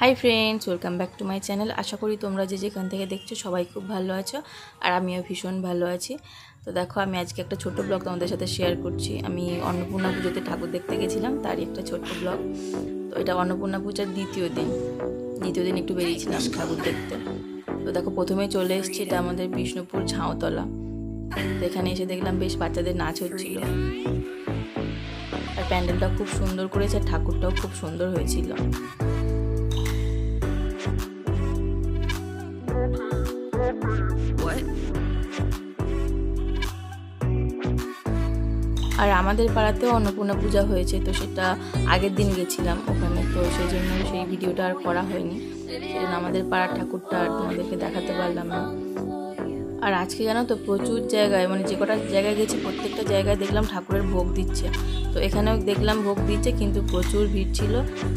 High friends welcome back to my channel. आशा करी তোমরা যে যেখান থেকে দেখছো সবাই খুব ভালো আছো আর আমিও ভীষণ ভালো আছি। তো দেখো আমি আজকে একটা ছোট ব্লগ তোমাদের সাথে শেয়ার করছি। আমি অন্নপূর্ণা পুজোতে ঠাকুর দেখতে গেছিলাম, তারই একটা ছোট্ট ব্লগ। তো এটা অন্নপূর্ণা পূজার দ্বিতীয় দিন একটু বেরিয়েছিলাম ঠাকুর দেখতে। তো দেখো প্রথমেই চলে এসেছি, এটা আমাদের বিষ্ণুপুর ঝাউতলা। তো এখানে এসে দেখলাম বেশ বাচ্চাদের নাচ হচ্ছিল আর প্যান্ডেলটা খুব সুন্দর করেছে, ঠাকুরটাও খুব সুন্দর হয়েছিল। আর আমাদের পাড়াতেও অন্নপূর্ণা পূজা হয়েছে, তো সেটা আগের দিন গেছিলাম ওখানে, তো সেই জন্য সেই ভিডিওটা আর করা হয়নি। সেজন্য আমাদের পাড়ার ঠাকুরটা আর তোমাদেরকে দেখাতে পারলাম না। আর আজকে জানো তো প্রচুর জায়গায়, মানে যে কটা জায়গায় গেছি প্রত্যেকটা জায়গায় দেখলাম ঠাকুরের ভোগ দিচ্ছে। তো এখানেও দেখলাম ভোগ দিচ্ছে, কিন্তু প্রচুর ভিড় ছিল,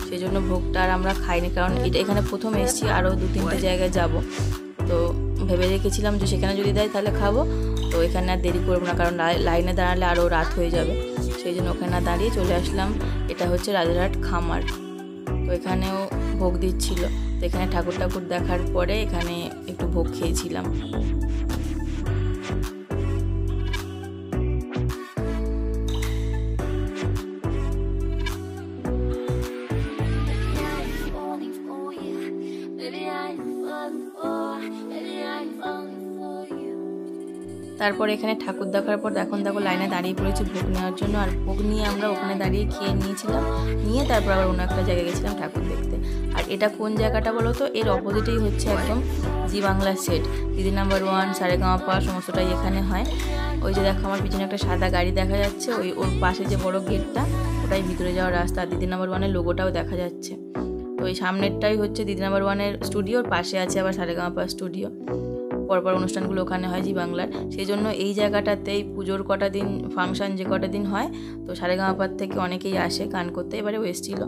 সেই জন্য ভোগটা আর আমরা খাইনি। কারণ এটা এখানে প্রথম এসেছি, আরও 2-3টে জায়গায় যাব। তো ভেবে রেখেছিলাম যে সেখানে যদি দেয় তাহলে খাবো, তো এখানে আর দেরি করবো না, কারণ লাইনে দাঁড়ালে আরও রাত হয়ে যাবে। সেই জন্য ওখানে না দাঁড়িয়ে চলে আসলাম। এটা হচ্ছে রাজারহাট খামার, তো এখানেও ভোগ দিচ্ছিল। তো এখানে ঠাকুর দেখার পরে এখানে একটু ভোগ খেয়েছিলাম। তারপর এখানে ঠাকুর দেখার পর এখন দেখো লাইনে দাঁড়িয়ে পড়েছি ভোগ নেওয়ার জন্য। আর ভোগ নিয়ে আমরা ওখানে দাঁড়িয়ে খেয়ে নিয়েছিলাম, নিয়ে তারপর আবার অন্য একটা জায়গায় গেছিলাম ঠাকুর দেখতে। আর এটা কোন জায়গাটা বলো তো, এর অপোজিটেই হচ্ছে একদম জি বাংলা সেট, দিদি নাম্বার 1, সারেগামাপা সমস্তটাই এখানে হয়। ওই যে দেখো আমার পিছনে একটা সাদা গাড়ি দেখা যাচ্ছে, ওর পাশে যে বড় গেটটা ওটাই ভিতরে যাওয়ার রাস্তা। দিদি নাম্বার 1-এর লোগোটাও দেখা যাচ্ছে। তো ওই সামনেরটাই হচ্ছে দিদি নাম্বার 1-এর স্টুডিও, ওর পাশে আছে আবার সারেগামাপা স্টুডিও। পরপর অনুষ্ঠানগুলো ওখানে হয় জি বাংলার। সেই জন্য এই জায়গাটাতেই পুজোর কটা দিন ফাংশন যে কটা দিন হয়, তো সারেগামাপার থেকে অনেকেই আসে গান করতে, এবারেও এসেছিল।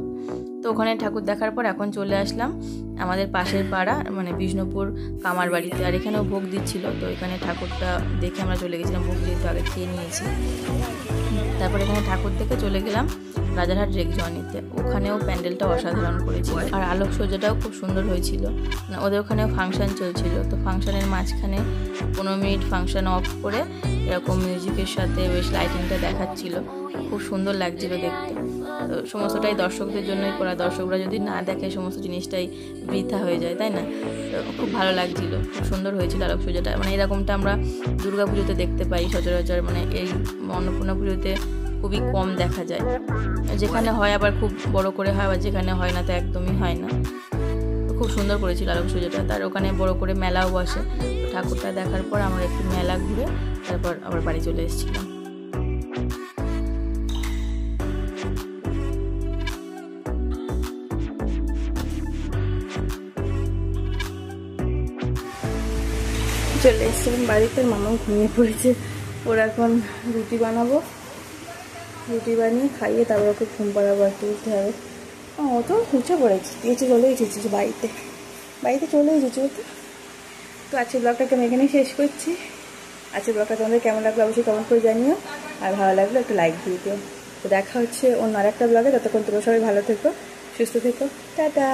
তো ওখানে ঠাকুর দেখার পর এখন চলে আসলাম আমাদের পাশের পাড়া, মানে বিষ্ণুপুর কামার বাড়িতে। আর এখানেও ভোগ দিচ্ছিল, তো এখানে ঠাকুরটা দেখে আমরা চলে গেছিলাম, ভোগ যেহেতু আগে খেয়ে নিয়েছি। তারপর এখানে ঠাকুর দেখে চলে গেলাম রাজারহাট রেগজনিতে। ওখানেও প্যান্ডেলটা অসাধারণ করেছিল আর আলোকসজ্জাটাও খুব সুন্দর হয়েছিল। ওদের ওখানেও ফাংশন চলছিল, তো ফাংশনের মাঝখানে 15 মিনিট ফাংশন অফ করে এরকম মিউজিকের সাথে বেশ লাইটিংটা দেখাচ্ছিল, খুব সুন্দর লাগছিল দেখতে। তো সমস্তটাই দর্শকদের জন্যই করা, দর্শকরা যদি না দেখে সমস্ত জিনিসটাই বৃথা হয়ে যায়, তাই না? তো খুব ভালো লাগছিল, খুব সুন্দর হয়েছিল আলোকসজ্জাটা। মানে এরকমটা আমরা দুর্গা পুজোতে দেখতে পাই সচরাচর, মানে এই অন্নপূর্ণা পুজোতে খুবই কম দেখা যায়। যেখানে হয় আবার খুব বড় করে হয়, আবার যেখানে হয় না তো একদমই হয় না। খুব সুন্দর করেছিল আলোকসজ্জাটা। তার ওখানে বড় করে মেলাও বসে। তো ঠাকুরটা দেখার পর আমরা একটু মেলা ঘুরে তারপর আবার বাড়ি চলে এসেছিলাম। চলে এসেছিলাম বাড়িতে, মামা ঘুমিয়ে পড়েছে। ওর এখন রুটি বানাবো, রুটি বানিয়ে খাইয়ে তারপর ওকে ঘুম পাড়াবো, একটু উঠতে হবে। ও তো উঠে পড়েছি, চলে এসেছি বাড়িতে চলে এসেছি ও তো। তো আজকের ব্লগটাকে আমি এখানেই শেষ করছি। আজকের ব্লগটা তোমাদের কেমন লাগলো অবশ্যই কমেন্ট করে জানিও, আর ভালো লাগলো একটা লাইক দিয়ে দিও। তো দেখা হচ্ছে অন্য আরেকটা ব্লগে। ততক্ষণ তোমরা সবাই ভালো থেকো, সুস্থ থেকো, টাটা।